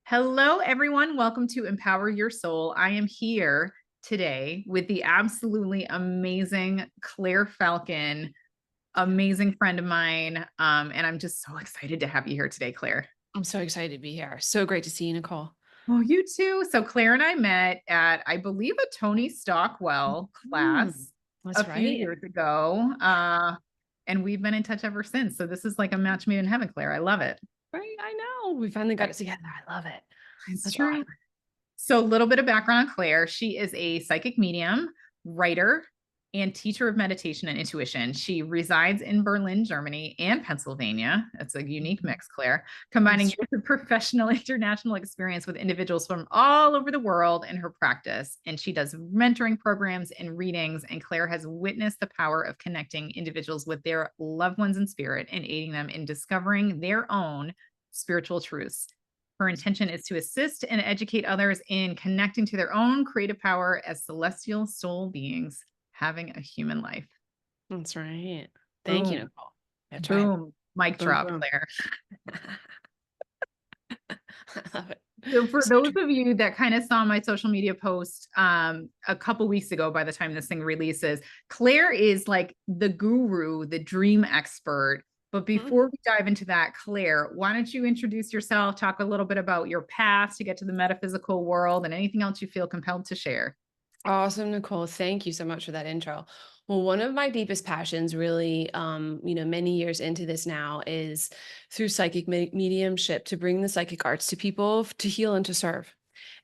Hello, everyone. Welcome to Empower Your Soul. I am here today with the absolutely amazing Claire Falcon, amazing friend of mine. And I'm just so excited to have you here today, Claire. I'm so excited to be here. So great to see you, Nicole. Oh, you too. So Claire and I met at, I believe, a Tony Stockwell Mm, class a that's few right. years ago. And we've been in touch ever since. So this is like a match made in heaven, Claire. I love it. Right. I know. We finally got it together. I love it. It's That's true. awesome. So, a little bit of background on Claire. She is a psychic medium, writer, and teacher of meditation and intuition. She resides in Berlin, Germany, and Pennsylvania. That's a unique Mhm. mix, Claire, combining That's years of professional international experience with individuals from all over the world in her practice. And she does mentoring programs and readings. And Claire has witnessed the power of connecting individuals with their loved ones in spirit and aiding them in discovering their own spiritual truths. Her intention is to assist and educate others in connecting to their own creative power as celestial soul beings having a human life. that's right. Thank you, Boom, Nicole. That's right. boom, mic Boom, drop, boom. Claire. I love it. So, for So those true. of you that kind of saw my social media post a couple weeks ago, by the time this thing releases, Claire is like the guru, the dream expert. But Mhm. before we dive into that, Claire, why don't you introduce yourself, talk a little bit about your past to get to the metaphysical world, and anything else you feel compelled to share? Awesome, Nicole. Thank you so much for that intro. Well, one of my deepest passions, really, many years into this now, is through psychic mediumship to bring the psychic arts to people to heal and to serve.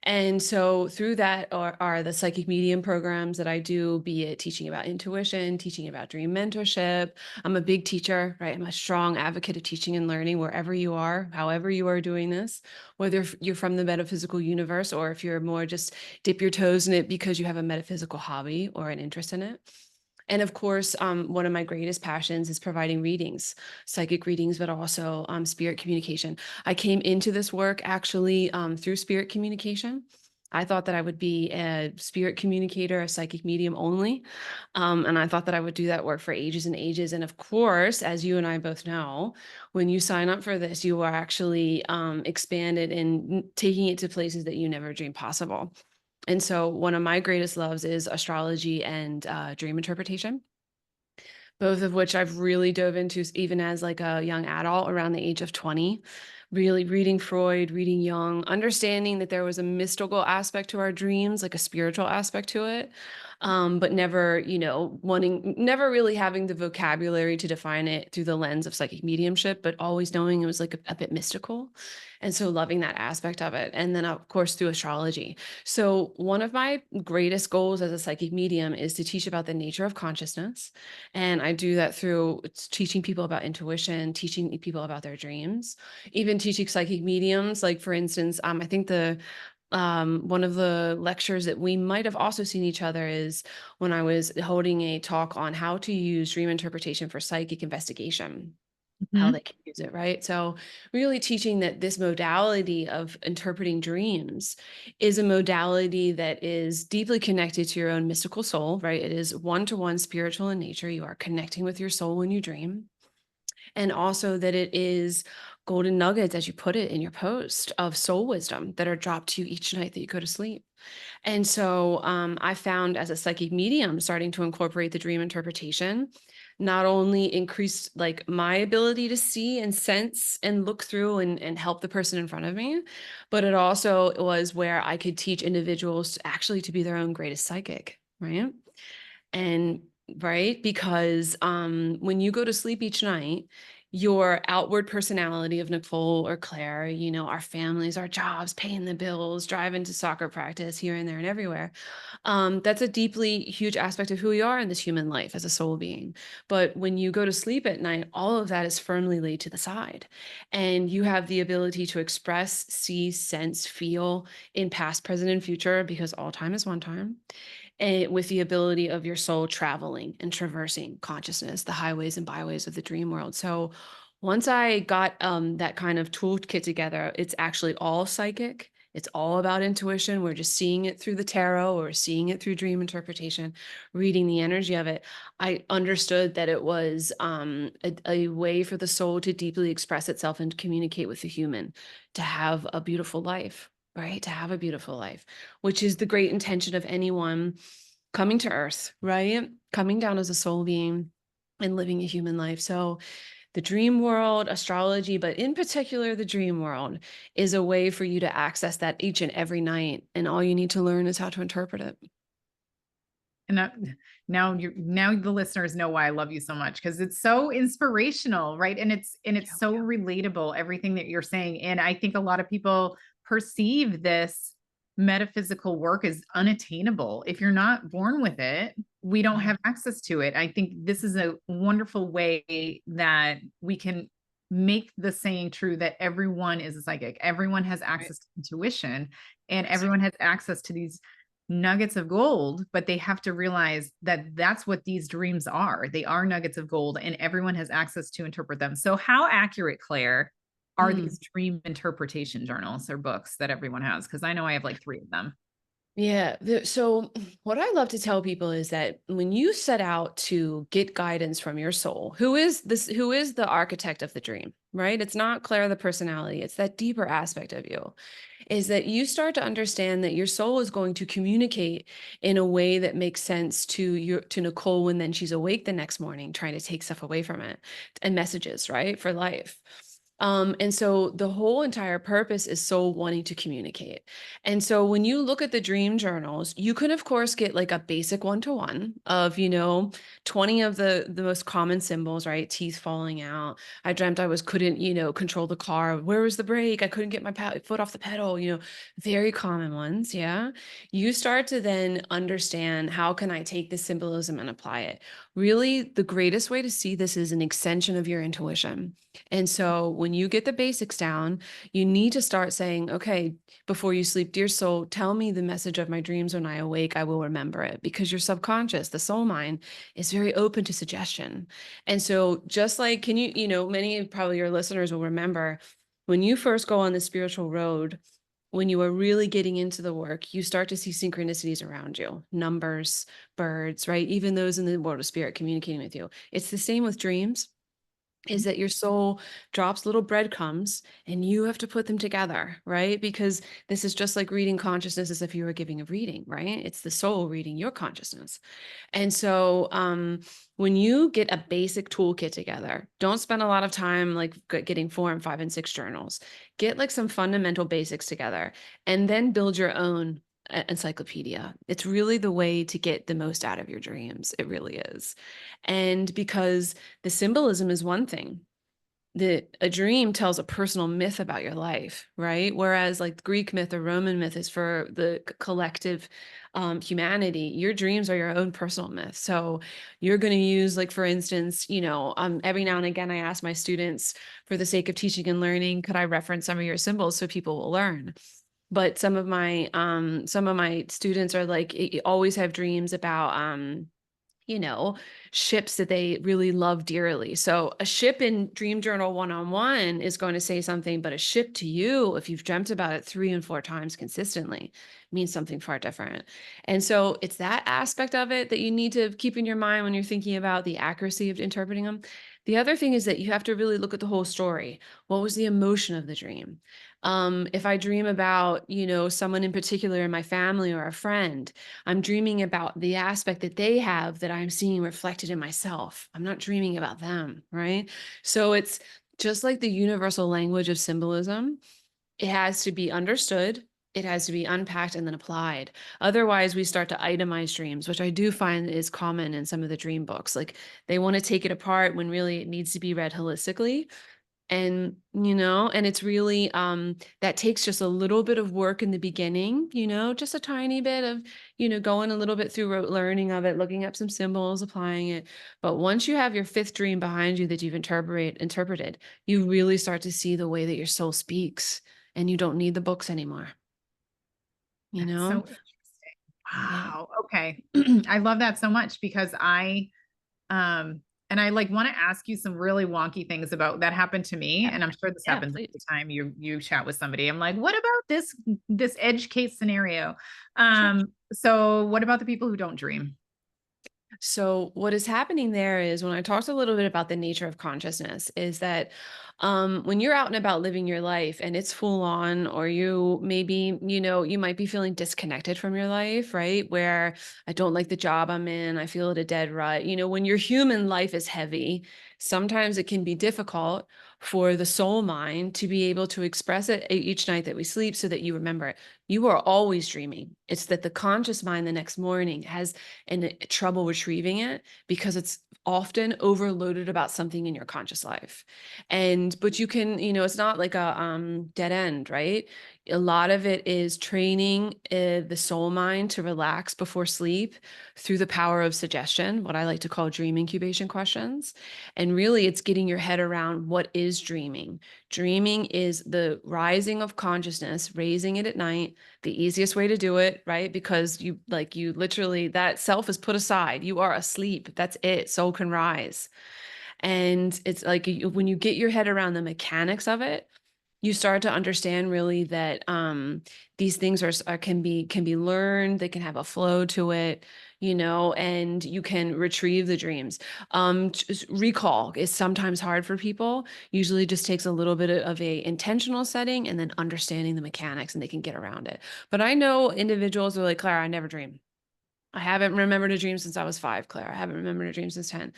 And so through that are the psychic medium programs that I do, be it teaching about intuition, teaching about dream mentorship. I'm a big teacher, right? I'm a strong advocate of teaching and learning wherever you are, however you are doing this, whether you're from the metaphysical universe or if you're more just dip your toes in it because you have a metaphysical hobby or an interest in it. And of course, one of my greatest passions is providing readings, psychic readings, but also spirit communication. I came into this work actually through spirit communication. I thought that I would be a spirit communicator, a psychic medium only. And I thought that I would do that work for ages and ages. And of course, as you and I both know, when you sign up for this, you are actually expanded and taking it to places that you never dreamed possible. And so one of my greatest loves is astrology and dream interpretation, both of which I've really dove into even as like a young adult around the age of 20, really reading Freud, reading Jung, understanding that there was a mystical aspect to our dreams, like a spiritual aspect to it. But never, never really having the vocabulary to define it through the lens of psychic mediumship, but always knowing it was like a bit mystical. And so loving that aspect of it. And then, of course, through astrology. So, one of my greatest goals as a psychic medium is to teach about the nature of consciousness, and I do that through teaching people about intuition, teaching people about their dreams, even teaching psychic mediums. Like, for instance, I think one of the lectures that we might have also seen each other is when I was holding a talk on how to use dream interpretation for psychic investigation, how Mhm. they can use it, right? So, really teaching that this modality of interpreting dreams is a modality that is deeply connected to your own mystical soul, right? It is one to one spiritual in nature. You are connecting with your soul when you dream. And also that it is golden nuggets, as you put it in your post, of soul wisdom that are dropped to you each night that you go to sleep. And so I found as a psychic medium starting to incorporate the dream interpretation not only increased like my ability to see and sense and look through and help the person in front of me, but it also was where I could teach individuals actually to be their own greatest psychic, right? And right, because when you go to sleep each night, your outward personality of Nicole or Claire, our families, our jobs, paying the bills, driving to soccer practice here and there and everywhere. That's a deeply huge aspect of who we are in this human life as a soul being. But when you go to sleep at night, all of that is firmly laid to the side. And you have the ability to express, see, sense, feel in past, present, and future, because all time is one time, and with the ability of your soul traveling and traversing consciousness, the highways and byways of the dream world. So once I got that kind of toolkit together, it's actually all psychic. It's all about intuition. We're just seeing it through the tarot or seeing it through dream interpretation, reading the energy of it. I understood that it was a way for the soul to deeply express itself and communicate with the human, to have a beautiful life, right? To have a beautiful life, which is the great intention of anyone coming to earth, right? Coming down as a soul being and living a human life. So the dream world, astrology, but in particular, the dream world is a way for you to access that each and every night. And all you need to learn is how to interpret it. And now the listeners know why I love you so much, because it's so inspirational, right? And it's so relatable, everything that you're saying. And I think a lot of people perceive this metaphysical work as unattainable. If you're not born with it, we don't Yeah. have access to it. I think this is a wonderful way that we can make the saying true that everyone is a psychic. Everyone has Right. access to intuition, and Yes. everyone has access to these nuggets of gold, but they have to realize that that's what these dreams are. They are nuggets of gold, and everyone has access to interpret them. So, how accurate, Claire, are Mm. these dream interpretation journals or books that everyone has? Because I know I have like three of them. Yeah. So, what I love to tell people is that when you set out to get guidance from your soul, who is the architect of the dream, right? It's not Claire, the personality, it's that deeper aspect of you, is that you start to understand that your soul is going to communicate in a way that makes sense to Nicole when then she's awake the next morning trying to take stuff away from it and messages, right? For life. And so the whole entire purpose is soul wanting to communicate. And so when you look at the dream journals, you can of course get like a basic one-to-one of, 20 of the most common symbols, right? Teeth falling out. I dreamt I couldn't, control the car. Where was the brake? I couldn't get my foot off the pedal, very common ones. Yeah. You start to then understand, how can I take this symbolism and apply it? Really, the greatest way to see this is an extension of your intuition. And so when you get the basics down, you need to start saying, okay, before you sleep, dear soul, tell me the message of my dreams when I awake. I will remember it, because your subconscious, the soul mind, is very open to suggestion. And so, just like, many of probably your listeners will remember when you first go on the spiritual road, when you are really getting into the work, you start to see synchronicities around you, numbers, birds, right? Even those in the world of spirit communicating with you. It's the same with dreams, is that your soul drops little breadcrumbs and you have to put them together, right? Because this is just like reading consciousness as if you were giving a reading, right? It's the soul reading your consciousness. And so when you get a basic toolkit together, don't spend a lot of time like getting 4 and 5 and 6 journals. Get like some fundamental basics together and then build your own encyclopedia. It's really the way to get the most out of your dreams. It really is. And because the symbolism is one thing, a dream tells a personal myth about your life, right? Whereas like Greek myth or Roman myth is for the collective humanity. Your dreams are your own personal myth. So you're going to use, like, for instance, every now and again I ask my students, for the sake of teaching and learning, could I reference some of your symbols so people will learn? But some of my students are like, always have dreams about you know, ships that they really love dearly. So a ship in Dream Journal one-on-one is going to say something, but a ship to you, if you've dreamt about it 3 and 4 times consistently, means something far different. And so it's that aspect of it that you need to keep in your mind when you're thinking about the accuracy of interpreting them. The other thing is that you have to really look at the whole story. What was the emotion of the dream? If I dream about, someone in particular in my family or a friend, I'm dreaming about the aspect that they have that I'm seeing reflected in myself. I'm not dreaming about them, right? So it's just like the universal language of symbolism. It has to be understood, it has to be unpacked and then applied. Otherwise, we start to itemize dreams, which I do find is common in some of the dream books. Like, they want to take it apart when really it needs to be read holistically. And and it's really that takes just a little bit of work in the beginning, just a tiny bit of going a little bit through learning of it, looking up some symbols, applying it. But once you have your fifth dream behind you that you've interpreted, you really start to see the way that your soul speaks, and you don't need the books anymore. you That's so know interesting. yeah. Wow. Okay. I love that so much, because um And I like want to ask you some really wonky things about that happened to me. Yeah. And I'm sure this Yeah, happens every please. time you chat with somebody. I'm like, what about this edge case scenario? Sure. So what about the people who don't dream? So what is happening there is when I talked a little bit about the nature of consciousness is that when you're out and about living your life and it's full on, or you maybe, you might be feeling disconnected from your life, right? Where I don't like the job I'm in, I feel it a dead rut. When your human life is heavy, sometimes it can be difficult for the soul mind to be able to express it each night that we sleep so that you remember it. You are always dreaming. It's that the conscious mind the next morning has trouble retrieving it because it's often overloaded about something in your conscious life. But you can, it's not like a dead end, right? A lot of it is training the soul mind to relax before sleep through the power of suggestion, what I like to call dream incubation questions. And really, it's getting your head around what is dreaming. Dreaming is the rising of consciousness, raising it at night, the easiest way to do it, right? Because you literally, that self is put aside. You are asleep. That's it. Soul can rise. And it's like when you get your head around the mechanics of it, you start to understand really that these things can be learned. They can have a flow to it, and you can retrieve the dreams. Just recall is sometimes hard for people. Usually, just takes a little bit of a intentional setting and then understanding the mechanics, and they can get around it. But I know individuals who are like, Claire, I never dream. I haven't remembered a dream since I was 5, Claire. I haven't remembered a dream since 10.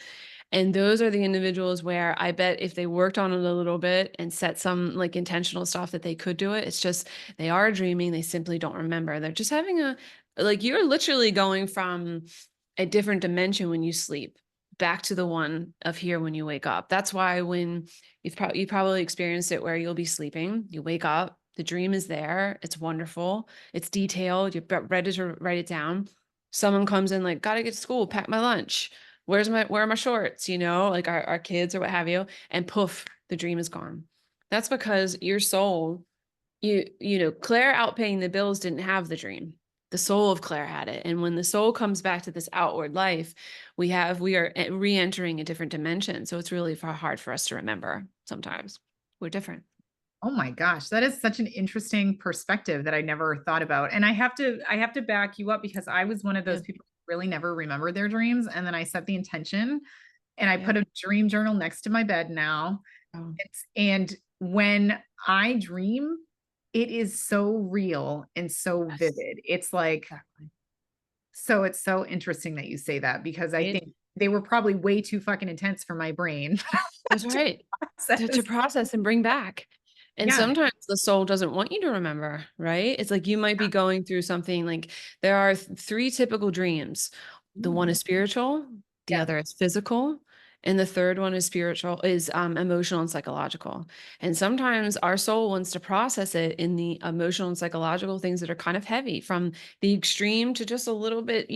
And those are the individuals where I bet if they worked on it a little bit and set some like intentional stuff that they could do it. It's just they are dreaming. They simply don't remember. They're just having like you're literally going from a different dimension when you sleep back to the one of here when you wake up. That's why when you probably experienced it where you'll be sleeping, you wake up, the dream is there. It's wonderful. It's detailed. You're ready to write it down. Someone comes in like, gotta get to school, pack my lunch. Where are my shorts? Like our kids or what have you. And poof, the dream is gone. That's because your soul, Claire out paying the bills didn't have the dream. The soul of Claire had it. And when the soul comes back to this outward life, we are re-entering a different dimension. So it's really hard for us to remember sometimes. We're different. Oh my gosh, that is such an interesting perspective that I never thought about. And I have to back you up because I was one of Yeah. those people who really never remember their dreams. And then I set the intention and I Yeah. put a dream journal next to my bed now. Oh, And when I dream, it is so real and so yes. vivid. It's like, Exactly. so it's so interesting that you say that because I Right? think they were probably way too fucking intense for my brain That's to right. To process. process and bring back. And Yeah. sometimes the soul doesn't want you to remember, right? It's like you might be going through something like there are 3 typical dreams. The one Mm. is spiritual, the Yeah. other is physical, and the third one is emotional and psychological. And sometimes our soul wants to process it in the emotional and psychological things that are kind of heavy, from the extreme to just a little bit,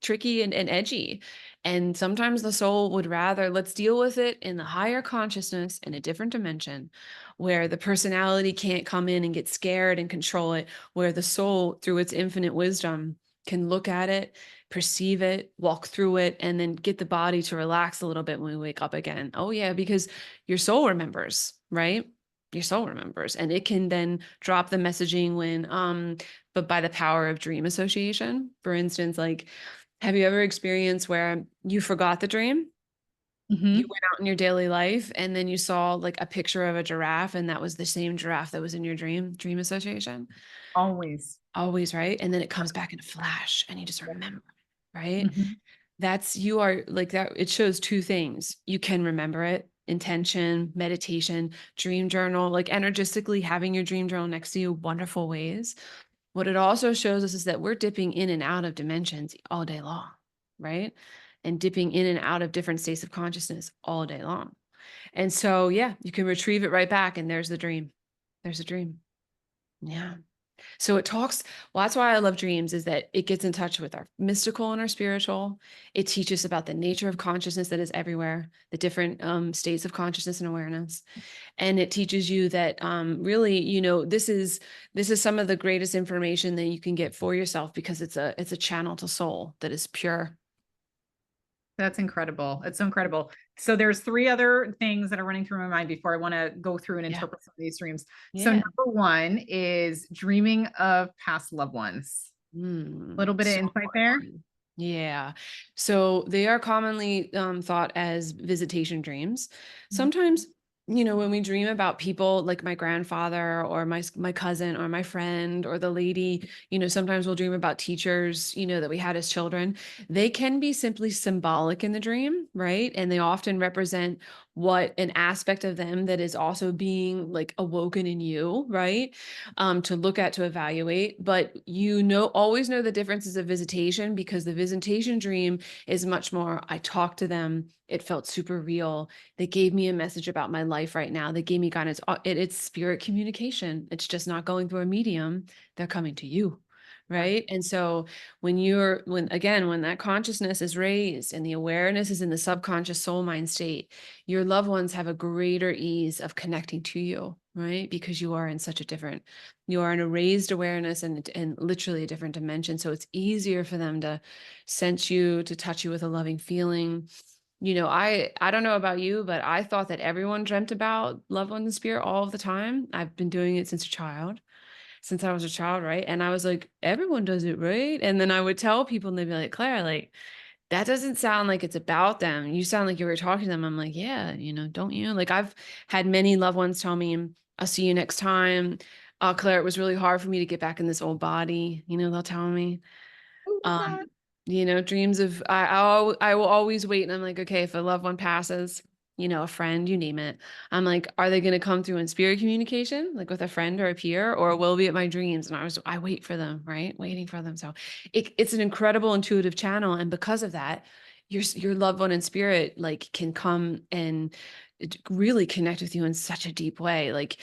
tricky and edgy. And sometimes the soul would rather let's deal with it in the higher consciousness in a different dimension where the personality can't come in and get scared and control it, where the soul, through its infinite wisdom, can look at it, perceive it, walk through it, and then get the body to relax a little bit when we wake up again. Oh, yeah, because your soul remembers, right? Your soul remembers, and it can then drop the messaging but by the power of dream association. For instance, like, have you ever experienced where you forgot the dream? You Mhm. went out in your daily life and then you saw like a picture of a giraffe and that was the same giraffe that was in your dream association. Always. Always, right? And then it comes back in a flash and you just Yeah. remember, right? Mhm. You are like that. It shows 2 things. You can remember it, intention, meditation, dream journal, like energetically having your dream journal next to you, wonderful ways. What it also shows us is that we're dipping in and out of dimensions all day long, right? And dipping in and out of different states of consciousness all day long. And so, yeah, you can retrieve it right back. And there's the dream. There's a dream. Yeah. So it talks, well, that's why I love dreams is that it gets in touch with our mystical and our spiritual. It teaches about the nature of consciousness that is everywhere, the different states of consciousness and awareness. And it teaches you that really, this is some of the greatest information that you can get for yourself because it's a channel to soul that is pure. That's incredible. It's so incredible. So there's three other things that are running through my mind before I want to go through and Yeah. interpret some of these dreams. So Yeah. number one is dreaming of past loved ones. A little bit of So insight there. important. Yeah. So they are commonly thought as visitation dreams. Mhm. Sometimes, when we dream about people like my grandfather or my cousin or my friend or the lady, sometimes we'll dream about teachers, that we had as children. They can be simply symbolic in the dream, right? And they often represent what an aspect of them that is also being like awoken in you, right? To look at, to evaluate. But always know the differences of visitation, because the visitation dream is much more, I talked to them. It felt super real. They gave me a message about my life right now. They gave me guidance. It's spirit communication. It's just not going through a medium. They're coming to you. Yeah. Right. And so when that consciousness is raised and the awareness is in the subconscious soul mind state, your loved ones have a greater ease of connecting to you, right? Because you are in a raised awareness and literally a different dimension. So it's easier for them to sense you, to touch you with a loving feeling. I don't know about you, but I thought that everyone dreamt about loved ones in spirit all of the time. I've been doing it since I was a child, right? And I was like, everyone does it, right? And then I would tell people and they'd be like, Claire, like, that doesn't sound like it's about them. You sound like you were talking to them. I'm like, yeah, don't you? Like I've had many loved ones tell me, I'll see you next time. Claire, it was really hard for me to get back in this old body. They'll tell me. I love Um, that. Dreams of I will always wait, and I'm like, okay, if a loved one passes, a friend, you name it, I'm like, are they going to come through in spirit communication, like with a friend or a peer, or will it be at my dreams? And I wait for them, right, waiting for them. So it's an incredible intuitive channel, and because of that, your loved one in spirit like can come and really connect with you in such a deep way, like.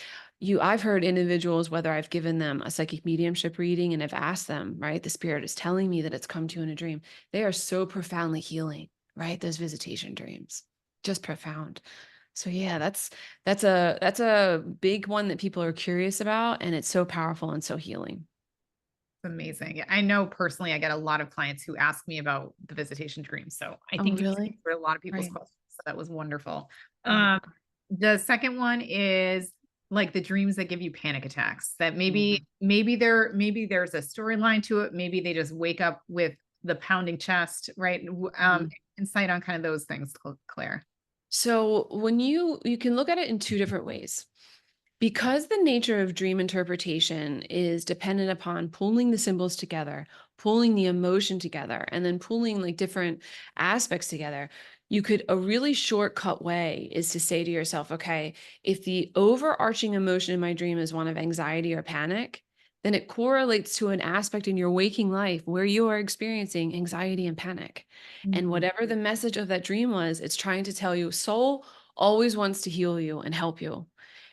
I've heard individuals, whether I've given them a psychic mediumship reading and I've asked them, right? The spirit is telling me that it's come to you in a dream. They are so profoundly healing, right? Those visitation dreams, just profound. So yeah, that's a big one that people are curious about, and it's so powerful and so healing. It's amazing. Yeah, I know personally, I get a lot of clients who ask me about the visitation dreams. So I Oh, think you really? answered a lot of people's Right. questions. So that was wonderful. Yeah. Um, the second one is like the dreams that give you panic attacks. That Mhm. maybe there's a storyline to it. Maybe they just wake up with the pounding chest, right? Mhm. Insight on kind of those things, Claire. So when you can look at it in two different ways. Because the nature of dream interpretation is dependent upon pulling the symbols together, pulling the emotion together, and then pulling like different aspects together, a really shortcut way is to say to yourself, okay, if the overarching emotion in my dream is one of anxiety or panic, then it correlates to an aspect in your waking life where you are experiencing anxiety and panic. And Mm, whatever the message of that dream was, it's trying to tell you, soul always wants to heal you and help you.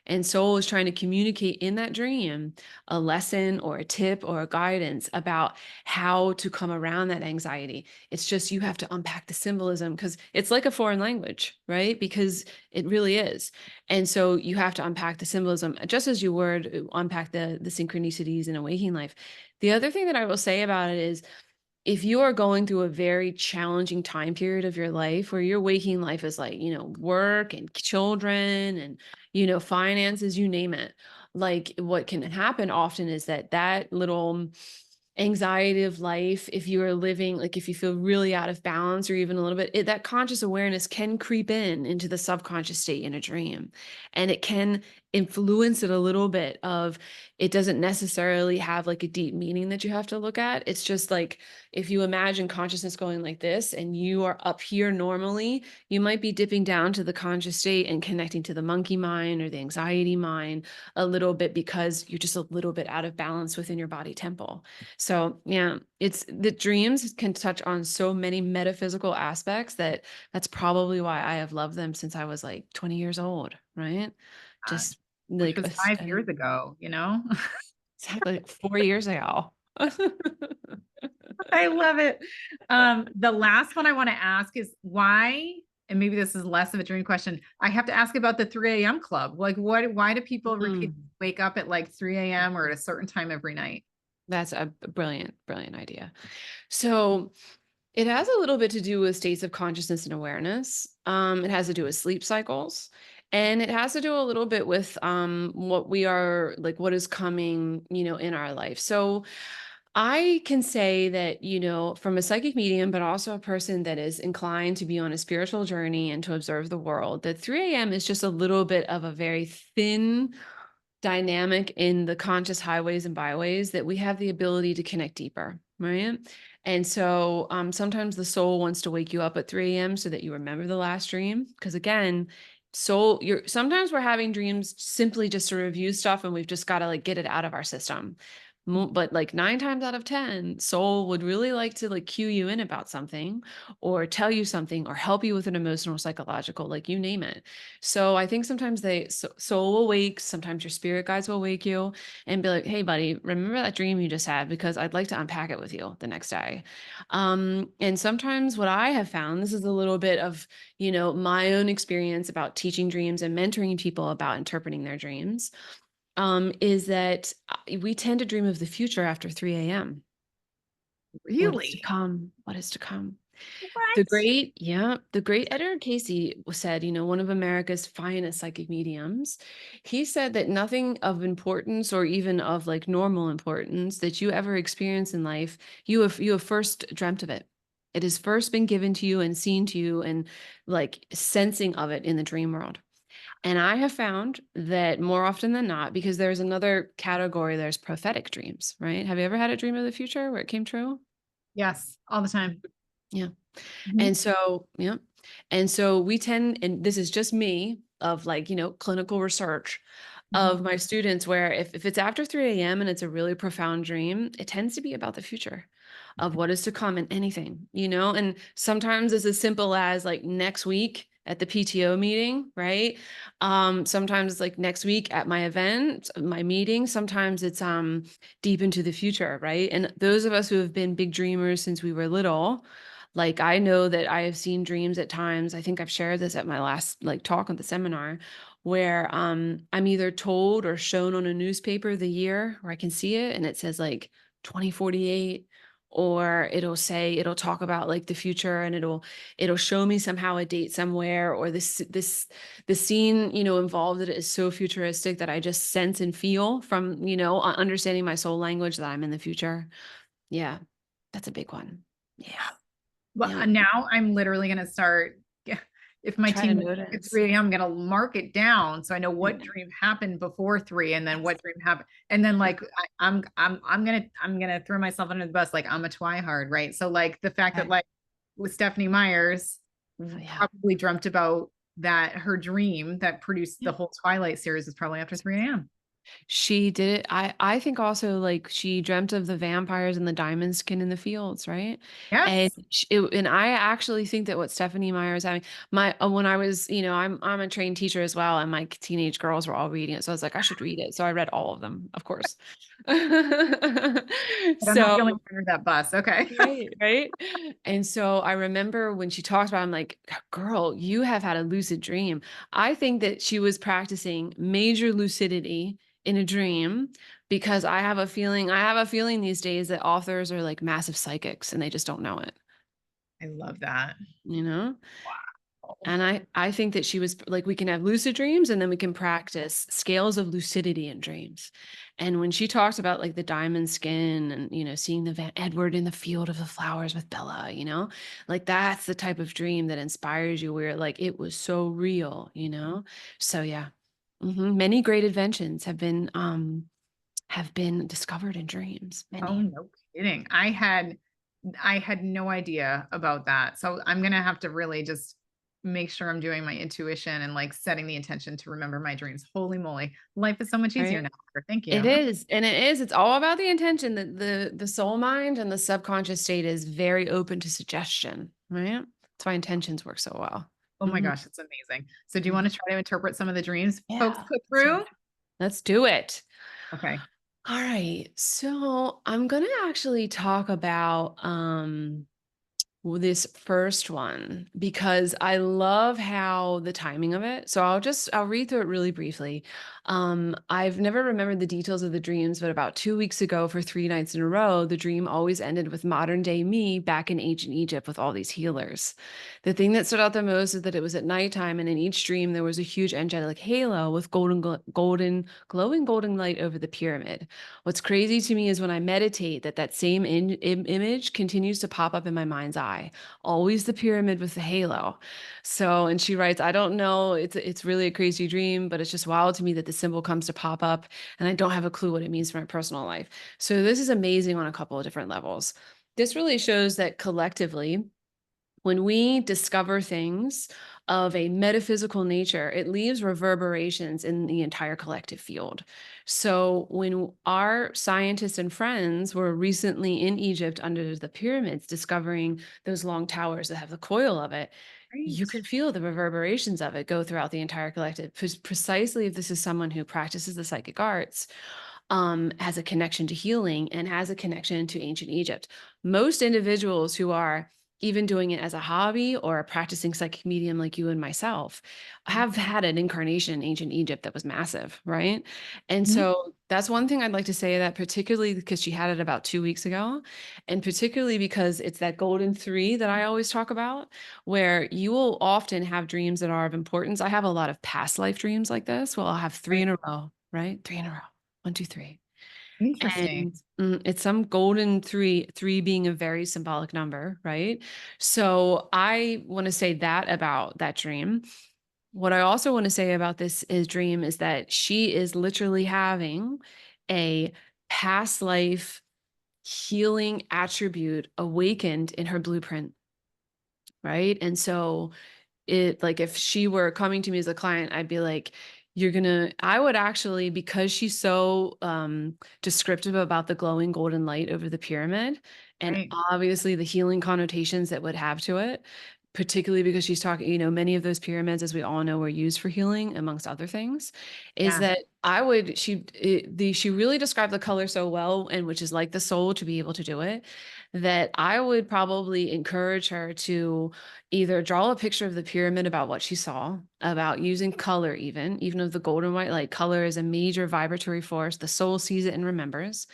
And soul is trying to communicate in that dream a lesson or a tip or a guidance about how to come around that anxiety. It's just you have to unpack the symbolism because it's like a foreign language, right? Because it really is. And so you have to unpack the symbolism just as you would unpack the synchronicities in a waking life. The other thing that I will say about it is if you are going through a very challenging time period of your life where your waking life is like, work and children and, finances, you name it, like what can happen often is that little anxiety of life, if you are living, like if you feel really out of balance or even a little bit, that conscious awareness can creep into the subconscious state in a dream. And it can influence it a little bit of, it doesn't necessarily have like a deep meaning that you have to look at. It's just like, if you imagine consciousness going like this and you are up here normally, you might be dipping down to the conscious state and connecting to the monkey mind or the anxiety mind a little bit because you're just a little bit out of balance within your body temple. So yeah, it's the dreams can touch on so many metaphysical aspects that's probably why I have loved them since I was like 20 years old, right? gosh, Just which like was 5 years ago, you know? exactly like 4 years ago. I love it. The last one I want to ask is why, and maybe this is less of a dream question. I have to ask about the 3 a.m. club. Like, why do people repeat Mm. wake up at like 3 a.m. or at a certain time every night? That's a brilliant, brilliant idea. So It has a little bit to do with states of consciousness and awareness. It has to do with sleep cycles. And it has to do a little bit with what we are like, what is coming, in our life. So I can say that, from a psychic medium, but also a person that is inclined to be on a spiritual journey and to observe the world, that 3 a.m. is just a little bit of a very thin dynamic in the conscious highways and byways that we have the ability to connect deeper, right? And so sometimes the soul wants to wake you up at 3 a.m. so that you remember the last dream. Because again, you're sometimes we're having dreams simply just to review stuff and we've just got to like get it out of our system. But like 9 times out of 10, soul would really like to like cue you in about something or tell you something or help you with an emotional, psychological, like you name it. So I think sometimes soul will wake, sometimes your spirit guides will wake you and be like, hey, buddy, remember that dream you just had? Because I'd like to unpack it with you the next day. And sometimes what I have found, this is a little bit of, my own experience about teaching dreams and mentoring people about interpreting their dreams, is that we tend to dream of the future after 3 a.m. What is to Really? come? What is to come? What? The great Edgar Casey said, one of America's finest psychic mediums. He said that nothing of importance or even of like normal importance that you ever experience in life, you have first dreamt of it. It has first been given to you and seen to you and like sensing of it in the dream world. And I have found that more often than not, because there's another category, there's prophetic dreams, right? Have you ever had a dream of the future where it came true? Yes, all the time. Yeah. Mhm, And so, yeah. And so we tend, and this is just me of like, clinical research mhm. of my students, where if it's after 3 a.m. and it's a really profound dream, it tends to be about the future of what is to come in anything, and sometimes it's as simple as like next week at the PTO meeting, right? Sometimes it's like next week at my event, my meeting. Sometimes it's deep into the future, right? And those of us who have been big dreamers since we were little, like I know that I have seen dreams at times. I think I've shared this at my last like talk at the seminar where I'm either told or shown on a newspaper the year where I can see it and it says like 2048, or it'll talk about like the future and it'll show me somehow a date somewhere, or the scene involved in it is so futuristic that I just sense and feel from understanding my soul language that I'm in the future. Yeah, that's a big one. Yeah. Well, Yeah. now I'm literally going to start. If my Try to team wakes up at notice. 3 a.m., I'm going to mark it down so I know what Yeah. dream happened before 3 and then Yes. what dream happened. And then like I'm gonna throw myself under the bus. Like I'm a twihard, right? So like the fact that Okay. like with Stephanie Myers Oh, yeah. probably dreamt about that her dream that produced the Yeah. whole Twilight series was probably after 3 a.m. She did it. I think also like she dreamt of the vampires and the diamond skin in the fields, right? And Yes. and I actually think that what Stephanie Meyer is having, my when I was, I'm a trained teacher as well, and my teenage girls were all reading it, so I was like, I should read it. So I read all of them, of course. But I'm not So feeling under that bus. Okay. right, right. And so I remember when she talked about it, I'm like, girl, you have had a lucid dream. I think that she was practicing major lucidity in a dream because I have a feeling these days that authors are like massive psychics and they just don't know it, I love that. you know? Wow. And I think that she was like, we can have lucid dreams and then we can practice scales of lucidity in dreams. And when she talks about like the diamond skin and, seeing the Edward in the field of the flowers with Bella, like that's the type of dream that inspires you where like it was so real. So yeah. Many great inventions have been discovered in dreams. Oh, Many. no kidding. I had no idea about that. So I'm gonna have to really just make sure I'm doing my intuition and like setting the intention to remember my dreams. Holy moly. Life is so much easier Right. now. Thank It you. is, and it is. It's all about the intention. That the soul mind and the subconscious state is very open to suggestion, right? That's why intentions work so well. Oh my Mhm, gosh, it's amazing. So do you want mhm. to try to interpret some of the dreams folks Yeah, put let's do through? it. Let's do it. Okay. All right. So I'm gonna actually talk about This first one, because I love how the timing of it. So I'll read through it really briefly. I've never remembered the details of the dreams, but about 2 weeks ago, for 3 nights in a row, the dream always ended with modern day me back in ancient Egypt with all these healers. The thing that stood out the most is that it was at nighttime, and in each dream there was a huge angelic halo with glowing golden light over the pyramid. What's crazy to me is when I meditate, that same image continues to pop up in my mind's eye. Always the pyramid with the halo. So, and she writes, I don't know, it's really a crazy dream, but it's just wild to me that the symbol comes to pop up, and I don't have a clue what it means for my personal life. So this is amazing on a couple of different levels. This really shows that collectively, when we discover things of a metaphysical nature, it leaves reverberations in the entire collective field. So, when our scientists and friends were recently in Egypt under the pyramids, discovering those long towers that have the coil of it, you Right. could feel the reverberations of it go throughout the entire collective. Precisely if this is someone who practices the psychic arts, has a connection to healing and has a connection to ancient Egypt. Most individuals who are even doing it as a hobby or a practicing psychic medium like you and myself have had an incarnation in ancient Egypt that was massive, right? And Mhm. so that's one thing I'd like to say, that particularly because she had it about 2 weeks ago, and particularly because it's that golden three that I always talk about, where you will often have dreams that are of importance. I have a lot of past life dreams like this. Well, I'll have three Right. in a row, right? Three in a row. 1, 2, 3. Interesting. And it's some golden three, three being a very symbolic number, right? So I want to say that about that dream. What I also want to say about this is dream is that she is literally having a past life healing attribute awakened in her blueprint, right? And so it, like, if she were coming to me as a client, I'd be like, I would actually, because she's so descriptive about the glowing golden light over the pyramid, and Right. obviously the healing connotations that would have to it, particularly because she's talking, many of those pyramids, as we all know, were used for healing amongst other things, is Yeah. that I would she really described the color so well, and which is like the soul to be able to do it, that I would probably encourage her to either draw a picture of the pyramid about what she saw, about using color, even of the golden white light. Color is a major vibratory force. The soul sees it and remembers.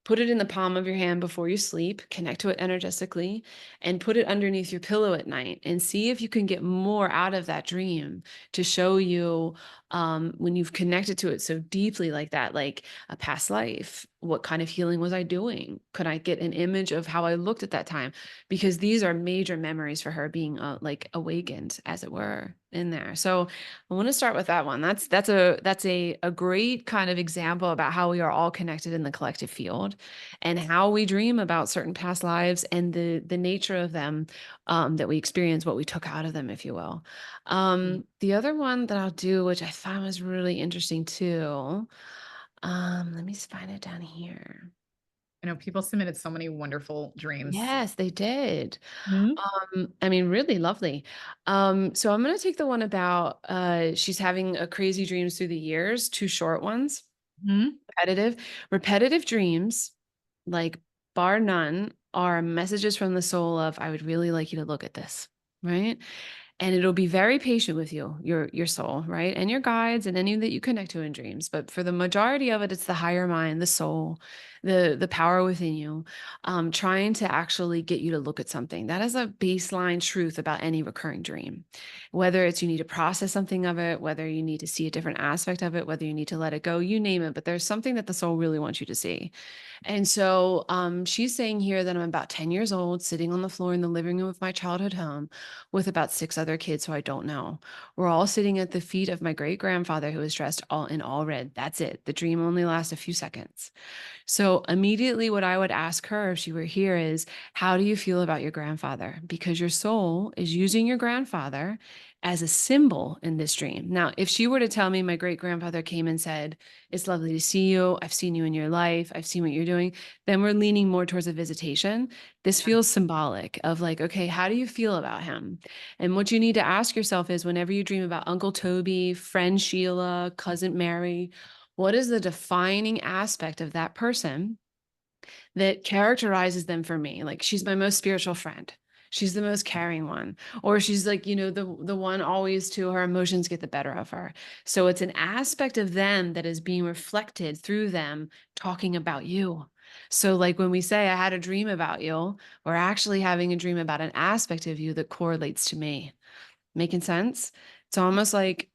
Put it in the palm of your hand before you sleep, connect to it energetically, and put it underneath your pillow at night and see if you can get more out of that dream to show you, when you've connected to it so deeply like that, like a past life. What kind of healing was I doing? Could I get an image of how I looked at that time? Because these are major memories for her being like awakened, as it were, in there. So I want to start with that one. That's a great kind of example about how we are all connected in the collective field, and how we dream about certain past lives and the nature of them, that we experience, what we took out of them, if you will. The other one that I'll do, which I found was really interesting too. Let me find it down here. I know people submitted so many wonderful dreams. Yes, they did. Mhm. I mean, really lovely. So I'm going to take the one about she's having a crazy dreams through the years, two short ones. Mhm. Repetitive, repetitive dreams, like bar none, are messages from the soul of, I would really like you to look at this, right? And it'll be very patient with you, your soul, right? And your guides and any that you connect to in dreams. But for the majority of it, it's the higher mind, the soul, the power within you, trying to actually get you to look at something. That is a baseline truth about any recurring dream. Whether it's you need to process something of it, whether you need to see a different aspect of it, whether you need to let it go, you name it. But there's something that the soul really wants you to see. And so she's saying here that I'm about 10 years old, sitting on the floor in the living room of my childhood home with about 6 other kids who I don't know. We're all sitting at the feet of my great grandfather who is dressed all in all red. That's it. The dream only lasts a few seconds. So immediately what I would ask her if she were here is, how do you feel about your grandfather? Because your soul is using your grandfather as a symbol in this dream. Now, if she were to tell me my great grandfather came and said, it's lovely to see you, I've seen you in your life, I've seen what you're doing, then we're leaning more towards a visitation. This feels symbolic of like, okay, how do you feel about him? And what you need to ask yourself is, whenever you dream about Uncle Toby, friend Sheila, cousin Mary, what is the defining aspect of that person that characterizes them for me? Like, she's my most spiritual friend. She's the most caring one. Or she's like, the one always to her emotions get the better of her. So it's an aspect of them that is being reflected through them talking about you. So like when we say I had a dream about you, we're actually having a dream about an aspect of you that correlates to me. Making sense? It's almost like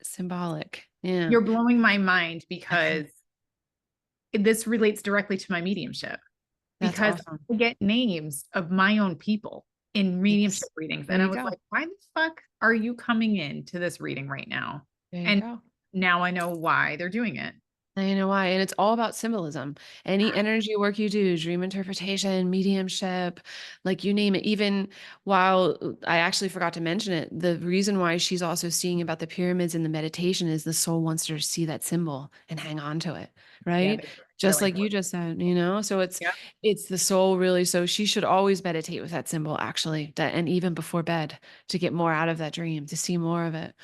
symbolic. Yeah. You're blowing my mind because this relates directly to my mediumship, That's because awesome. I get names of my own people in mediumship Yes. readings. There And I you was go. like, why the fuck are you coming in to this reading right now? There you And go. now I know why they're doing it. Now you know why. And it's all about symbolism. Any energy work you do, dream interpretation, mediumship, like you name it. Even while I actually forgot to mention it, the reason why she's also seeing about the pyramids and the meditation is the soul wants her to see that symbol and hang on to it. Yeah, Right. Just really like you important. just said. So it's Yeah. it's the soul really. So she should always meditate with that symbol, actually, and even before bed to get more out of that dream, to see more of it.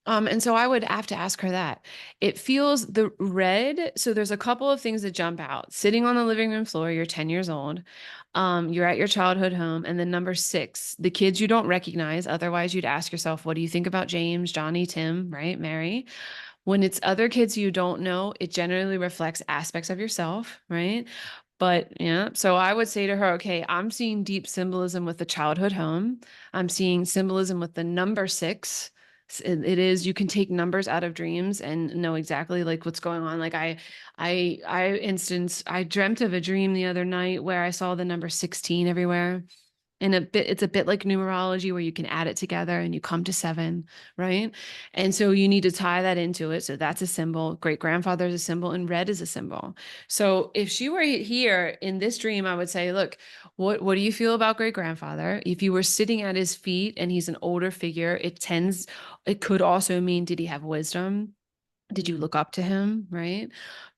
And so I would have to ask her that. It feels the red. So there's a couple of things that jump out. Sitting on the living room floor, you're 10 years old. You're at your childhood home. And then number 6, the kids you don't recognize. Otherwise, you'd ask yourself, what do you think about James, Johnny, Tim, right? Mary. When it's other kids you don't know, it generally reflects aspects of yourself, right? But yeah, so I would say to her, okay, I'm seeing deep symbolism with the childhood home. I'm seeing symbolism with the number 6. It is, you can take numbers out of dreams and know exactly like what's going on. Like I dreamt of a dream the other night where I saw the number 16 everywhere. And it's a bit like numerology where you can add it together and you come to 7, right? And so you need to tie that into it. So that's a symbol. Great grandfather is a symbol, and red is a symbol. So if she were here in this dream, I would say, look, what do you feel about great grandfather? If you were sitting at his feet and he's an older figure, it could also mean, did he have wisdom? Did you look up to him, right?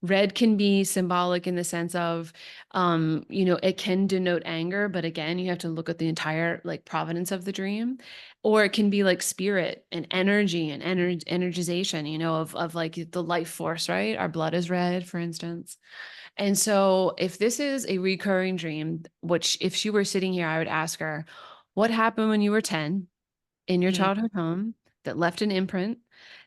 Red can be symbolic in the sense of, it can denote anger, but again, you have to look at the entire like provenance of the dream. Or it can be like spirit and energy and energization, of like the life force, right? Our blood is red, for instance. And so if this is a recurring dream, which if she were sitting here, I would ask her, what happened when you were 10 in your Mm. childhood home that left an imprint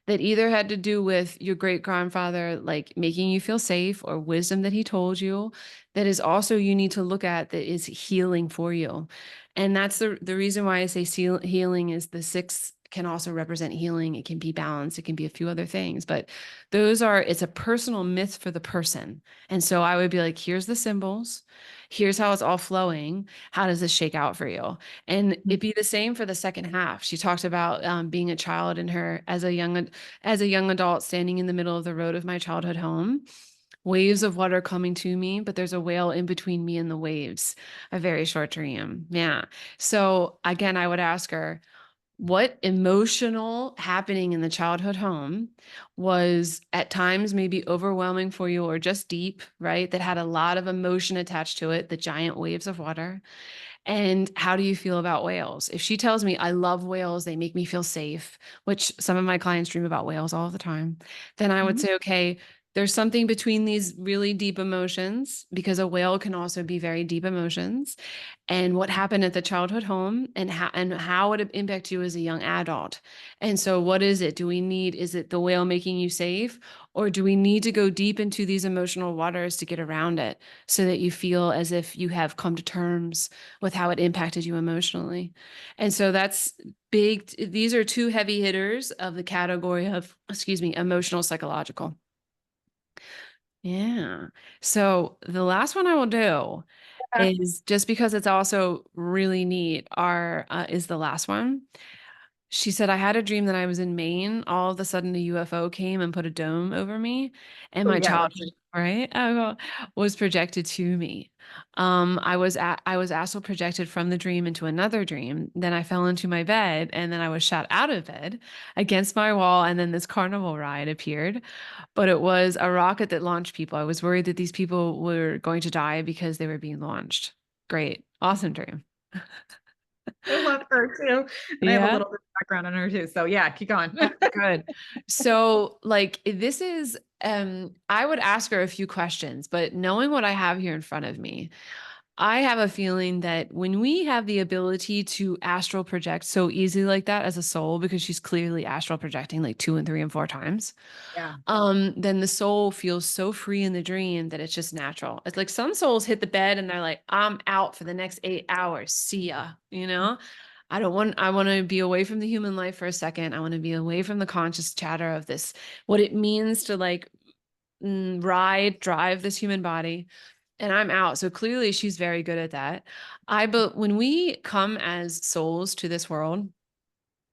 that either had to do with your great grandfather, like making you feel safe, or wisdom that he told you, that is also you need to look at, that is healing for you. And that's the reason why I say healing is the 6 can also represent healing. It can be balance. It can be a few other things, but it's a personal myth for the person. And so I would be like, here's the symbols. Here's how it's all flowing. How does this shake out for you? And it'd be the same for the second half. She talked about being a child in her as a young adult, standing in the middle of the road of my childhood home. Waves of water coming to me, but there's a whale in between me and the waves. A very short dream. Yeah. So again, I would ask her, what emotional happening in the childhood home was at times maybe overwhelming for you or just deep, right? That had a lot of emotion attached to it, the giant waves of water. And how do you feel about whales? If she tells me, I love whales, they make me feel safe, which some of my clients dream about whales all the time, then I would Mhm. say, okay, there's something between these really deep emotions, because a whale can also be very deep emotions, and what happened at the childhood home, and how it impact you as a young adult. And so what is it? Is it the whale making you safe, or do we need to go deep into these emotional waters to get around it, so that you feel as if you have come to terms with how it impacted you emotionally? And so that's big. These are 2 heavy hitters of the category of, excuse me, emotional psychological. Yeah. So the last one I will do is, just because it's also really neat, is the last one. She said, I had a dream that I was in Maine. All of a sudden, a UFO came and put a dome over me, and Oh my yeah, childhood, right, was projected to me. I was astral projected from the dream into another dream. Then I fell into my bed, and then I was shot out of bed against my wall, and then this carnival ride appeared. But it was a rocket that launched people. I was worried that these people were going to die because they were being launched. Great, awesome dream. I love her too. And I have a Yeah. little bit of background on her too. So yeah, keep going. Good. So, like, this is, I would ask her a few questions, but knowing what I have here in front of me, I have a feeling that when we have the ability to astral project so easily like that as a soul, because she's clearly astral projecting like 2 and 3 and 4 times, Yeah. then the soul feels so free in the dream that it's just natural. It's like some souls hit the bed and they're like, I'm out for the next 8 hours. See ya. I want to be away from the human life for a second. I want to be away from the conscious chatter of this, what it means to like drive this human body. And I'm out. So clearly she's very good at that. But when we come as souls to this world,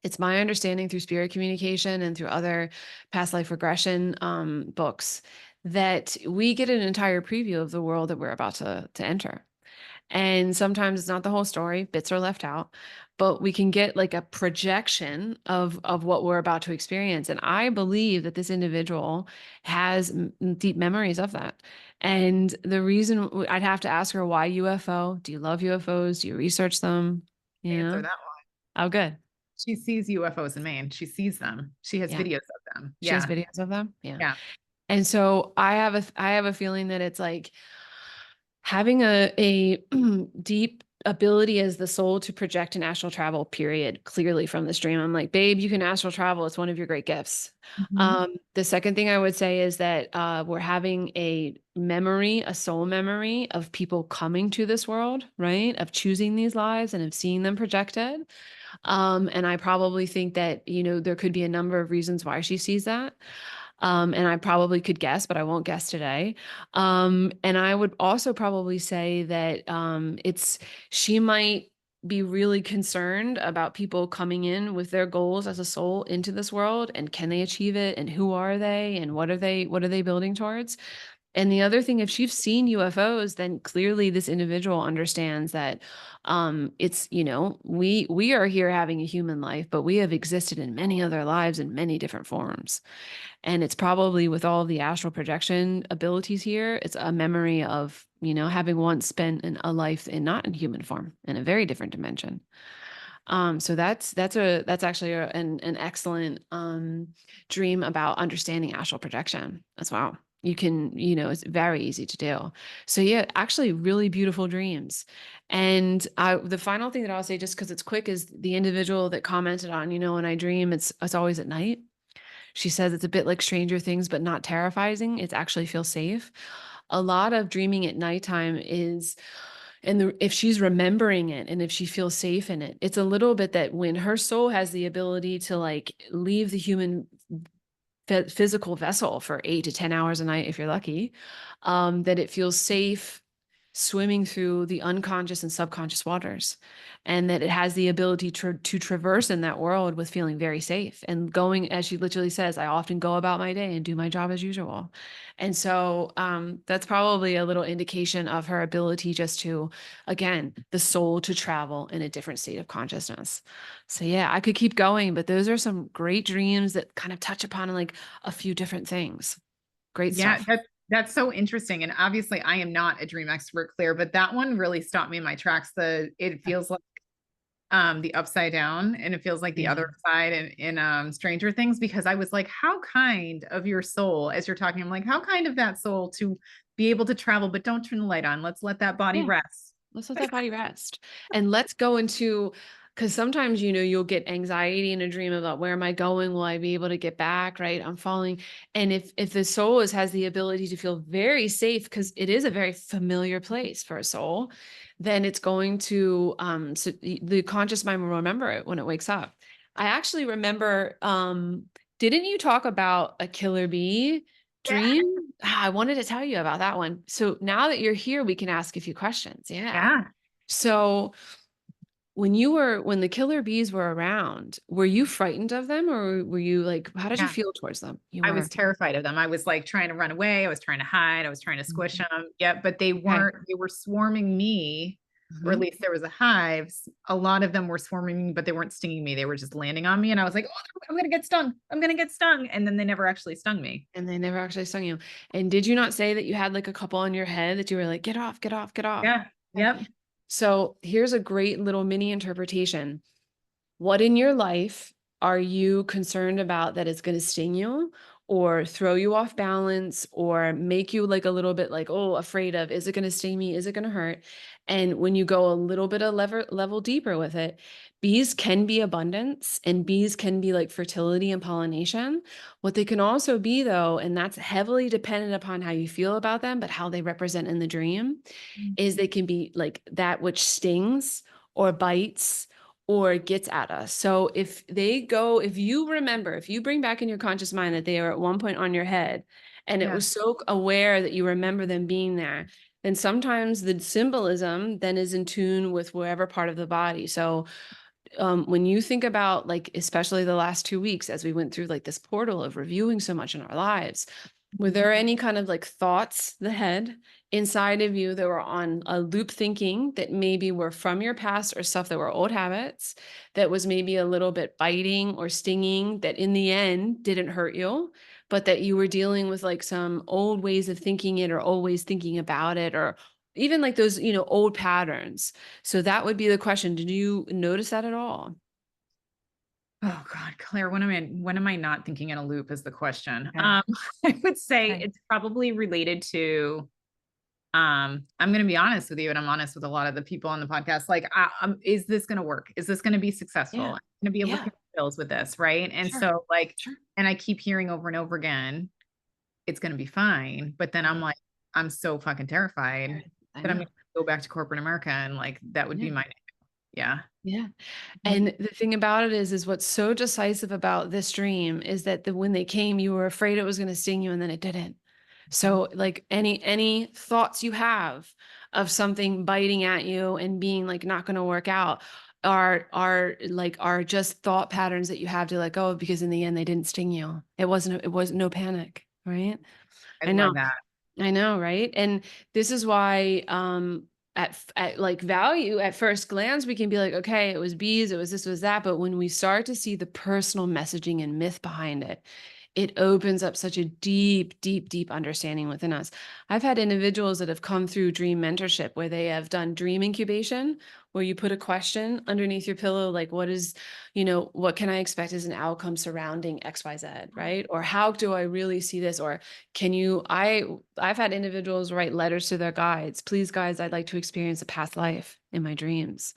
it's my understanding through spirit communication and through other past life regression books that we get an entire preview of the world that we're about to enter. And sometimes it's not the whole story, bits are left out, but we can get like a projection of what we're about to experience. And I believe that this individual has deep memories of that. And the reason I'd have to ask her, why UFO? Do you love UFOs? Do you research them? Answer Yeah. that. Oh, good. She sees UFOs in Maine. She sees them. She has Yeah. videos of them. She has Yeah. videos of them. Yeah. Yeah. And so I have a feeling that it's like having a deep ability as the soul to project an astral travel, period, clearly from this dream. I'm like, babe, you can astral travel. It's one of your great gifts. Mhm. The second thing I would say is that we're having a memory, a soul memory of people coming to this world, right? Of choosing these lives and of seeing them projected. And I probably think that, there could be a number of reasons why she sees that. And I probably could guess, but I won't guess today. And I would also probably say that she might be really concerned about people coming in with their goals as a soul into this world, and can they achieve it, and who are they, and what are they building towards. And the other thing, if she's seen UFOs, then clearly this individual understands that it's, we are here having a human life, but we have existed in many other lives in many different forms. And it's probably with all the astral projection abilities here, it's a memory of, having once spent a life in not in human form, in a very different dimension. So that's actually an excellent dream about understanding astral projection as well. You can, it's very easy to do. So yeah, actually really beautiful dreams. And the final thing that I'll say, just because it's quick, is the individual that commented on, when I dream, it's always at night. She says it's a bit like Stranger Things, but not terrifying. It actually feels safe. A lot of dreaming at nighttime is, if she's remembering it and if she feels safe in it, it's a little bit that when her soul has the ability to like leave the human physical vessel for 8 to 10 hours a night, if you're lucky, that it feels safe swimming through the unconscious and subconscious waters, and that it has the ability to traverse in that world with feeling very safe and going, as she literally says, I often go about my day and do my job as usual. And so that's probably a little indication of her ability just to, again, the soul to travel in a different state of consciousness. So yeah, I could keep going, but those are some great dreams that kind of touch upon like a few different things. Great Yeah, stuff. that's so interesting. And obviously I am not a dream expert, Claire, but that one really stopped me in my tracks. It feels like the upside down, and it feels like the Yeah. other side in Stranger Things, because I was like, how kind of your soul, as you're talking, I'm like, how kind of that soul to be able to travel, but don't turn the light on. Let's let that body Yeah. rest. Let's let that body rest. And let's go into, because sometimes, you'll get anxiety in a dream about, where am I going? Will I be able to get back? Right. I'm falling. And if the soul has the ability to feel very safe, because it is a very familiar place for a soul, then it's going to, so the conscious mind will remember it when it wakes up. I actually remember, didn't you talk about a killer bee Yeah. dream? I wanted to tell you about that one. So now that you're here, we can ask a few questions. Yeah. Yeah. So when the killer bees were around, were you frightened of them, or were you like, how did you Yeah. feel towards them? You I was were. terrified of them. I was like trying to run away. I was trying to hide. I was trying to squish Mhm. them. Yeah, but Okay. they were swarming me, or at Mhm. least there was a hive. A lot of them were swarming me, but they weren't stinging me. They were just landing on me. And I was like, oh, I'm going to get stung. I'm going to get stung. And then they never actually stung me. And they never actually stung you. And did you not say that you had like a couple on your head that you were like, get off, get off, get off? Yeah. Okay. Yep. So here's a great little mini interpretation. What in your life are you concerned about that is going to sting you? or throw you off balance or make you like a little bit like, oh, afraid of, is it going to sting me? Is it going to hurt? And when you go a little bit of level deeper with it, bees can be abundance and bees can be like fertility and pollination. What they can also be though, and that's heavily dependent upon how you feel about them, but how they represent in the dream, Mm. is they can be like that which stings or bites or gets at us. So if they go, if you remember, if you bring back in your conscious mind that they are at one point on your head and it Yeah. was so aware that you remember them being there, then sometimes the symbolism then is in tune with wherever part of the body. So when you think about like, especially the last 2 weeks, as we went through like this portal of reviewing so much in our lives, were Mhm. there any kind of like thoughts, the head inside of you that were on a loop thinking that maybe were from your past or stuff that were old habits that was maybe a little bit biting or stinging that in the end didn't hurt you, but that you were dealing with like some old ways of thinking it or always thinking about it or even like those, old patterns. So that would be the question. Did you notice that at all? Oh God, Claire, when am I not thinking in a loop is the question. Okay. I would say Okay. it's probably related to I'm going to be honest with you, and I'm honest with a lot of the people on the podcast. Like, is this going to work? Is this going to be successful? Yeah. I'm going to be able to Yeah. pay my bills with this, right? And Sure. so, like, Sure. and I keep hearing over and over again, it's going to be fine. But then I'm Uh-huh. like, I'm so fucking terrified Right. I that I'm know. going to go back to corporate America, and like that would be Yeah. my yeah. Yeah. What? And the thing about it is what's so decisive about this dream is that when they came, you were afraid it was going to sting you and then it didn't. Mhm. So like any thoughts you have of something biting at you and being like not going to work out are just thought patterns that you have to let go of because in the end they didn't sting you. It wasn't no panic, right? I I know. love that. I know, right? And this is why at like value at first glance we can be like, okay, it was bees, it was this, it was that, but when we start to see the personal messaging and myth behind it, it opens up such a deep, deep, deep understanding within us. I've had individuals that have come through dream mentorship where they have done dream incubation, where you put a question underneath your pillow, like, what can I expect as an outcome surrounding XYZ, right? Or how do I really see this? Or I've had individuals write letters to their guides. Please, guides, I'd like to experience a past life in my dreams.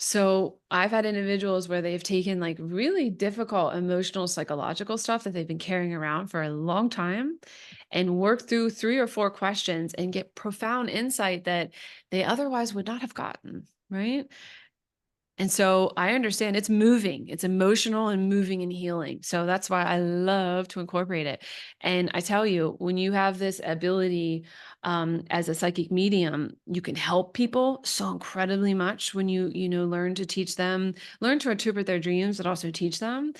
So I've had individuals where they've taken like really difficult emotional, psychological stuff that they've been carrying around for a long time and work through 3 or 4 questions and get profound insight that they otherwise would not have gotten. Right. And so I understand it's moving, it's emotional and moving and healing. So that's why I love to incorporate it. And I tell you, when you have this ability as a psychic medium, you can help people so incredibly much when you learn to teach them, learn to interpret their dreams, but also teach them.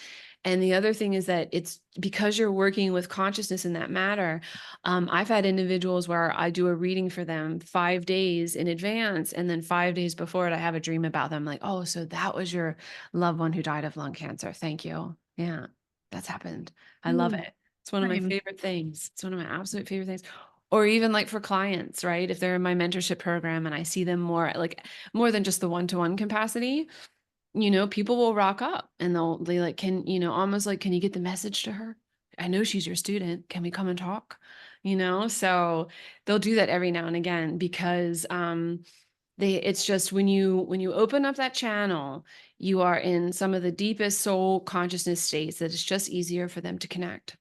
And the other thing is that it's because you're working with consciousness in that matter. I've had individuals where I do a reading for them 5 days in advance, and then 5 days before it, I have a dream about them. Like, oh, so that was your loved one who died of lung cancer. Thank you. Yeah, that's happened. I love Ooh, it. It's one of my I'm favorite things. It's one of my absolute favorite things. Or even like for clients, right? If they're in my mentorship program and I see them more than just the one-to-one capacity, people will rock up and they like, almost like, can you get the message to her? I know she's your student. Can we come and talk? So they'll do that every now and again because it's just when you open up that channel, you are in some of the deepest soul consciousness states that it's just easier for them to connect.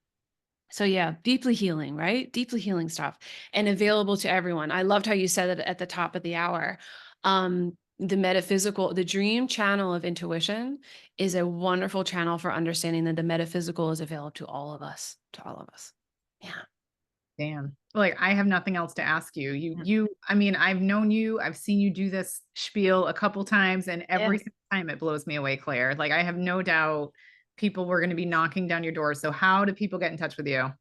So yeah, deeply healing, right? Deeply healing stuff and available to everyone. I loved how you said it at the top of the hour. The dream channel of intuition is a wonderful channel for understanding that the metaphysical is available to all of us, to all of us. Yeah. damn. Like I have nothing else to ask you. Yeah. I mean, I've known you, I've seen you do this spiel a couple times, and Yeah. every single time it blows me away, Claire. Like I have no doubt people were going to be knocking down your door. So how do people get in touch with you?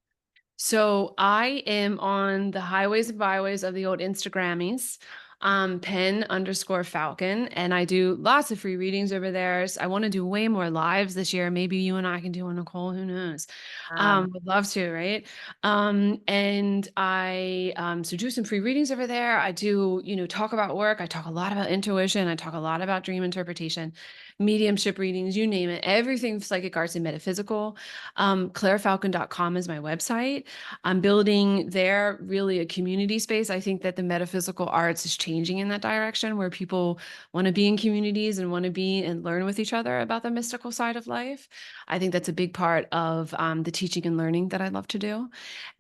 So I am on the highways and byways of the old Instagrammies. pen_Falcon. And I do lots of free readings over there. I want to do way more lives this year. Maybe you and I can do one, Nicole. Who knows? Would love to, right? And I so do some free readings over there. I do, talk about work. I talk a lot about intuition. I talk a lot about dream interpretation, mediumship readings, you name it, everything psychic arts and metaphysical. ClaireFalcon.com is my website. I'm building there really a community space. I think that the metaphysical arts is changing in that direction where people want to be in communities and want to be and learn with each other about the mystical side of life. I think that's a big part of the teaching and learning that I love to do.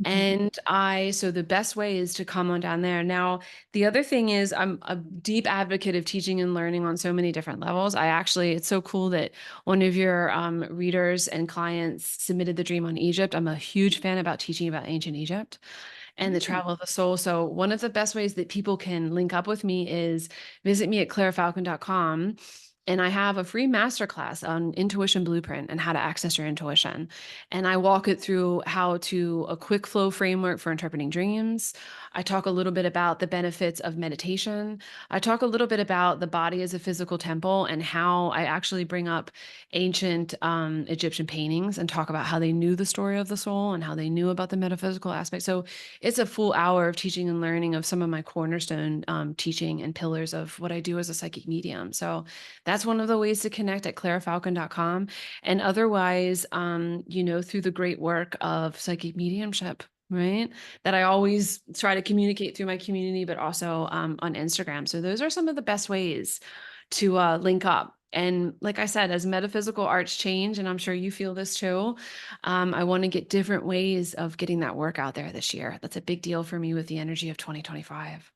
Mhm. So the best way is to come on down there. Now, the other thing is I'm a deep advocate of teaching and learning on so many different levels. It's so cool that one of your readers and clients submitted the dream on Egypt. I'm a huge fan about teaching about ancient Egypt and the Mm. travel of the soul. So one of the best ways that people can link up with me is visit me at clairefalcon.com. And I have a free masterclass on intuition blueprint and how to access your intuition. And I walk it through a quick flow framework for interpreting dreams. I talk a little bit about the benefits of meditation. I talk a little bit about the body as a physical temple and how I actually bring up ancient Egyptian paintings and talk about how they knew the story of the soul and how they knew about the metaphysical aspect. So it's a full hour of teaching and learning of some of my cornerstone teaching and pillars of what I do as a psychic medium. So that's one of the ways to connect at clarefalcon.com. And otherwise, through the great work of psychic mediumship, right? That I always try to communicate through my community, but also on Instagram. So those are some of the best ways to link up. And like I said, as metaphysical arts change, and I'm sure you feel this too, I want to get different ways of getting that work out there this year. That's a big deal for me with the energy of 2025.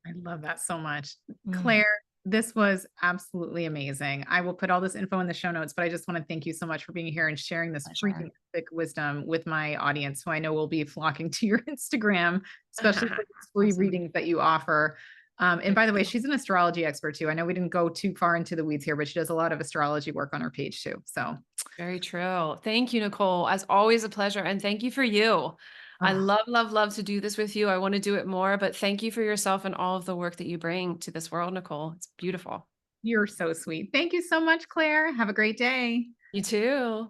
I love that so much. Mm, Claire, this was absolutely amazing. I will put all this info in the show notes, but I just want to thank you so much for being here and sharing this freaking pleasure. epic wisdom with my audience, who I know will be flocking to your Instagram, especially for these free Awesome. readings that you offer. And Very by the way, cool. she's an astrology expert too. I know we didn't go too far into the weeds here, but she does a lot of astrology work on her page too. So, Very true. Thank you, Nicole. As always, a pleasure. And thank you for you. I oh, love, love, love to do this with you. I want to do it more, but thank you for yourself and all of the work that you bring to this world, Nicole. It's beautiful. you're so sweet. Thank you so much, Claire. Have a great day. You too.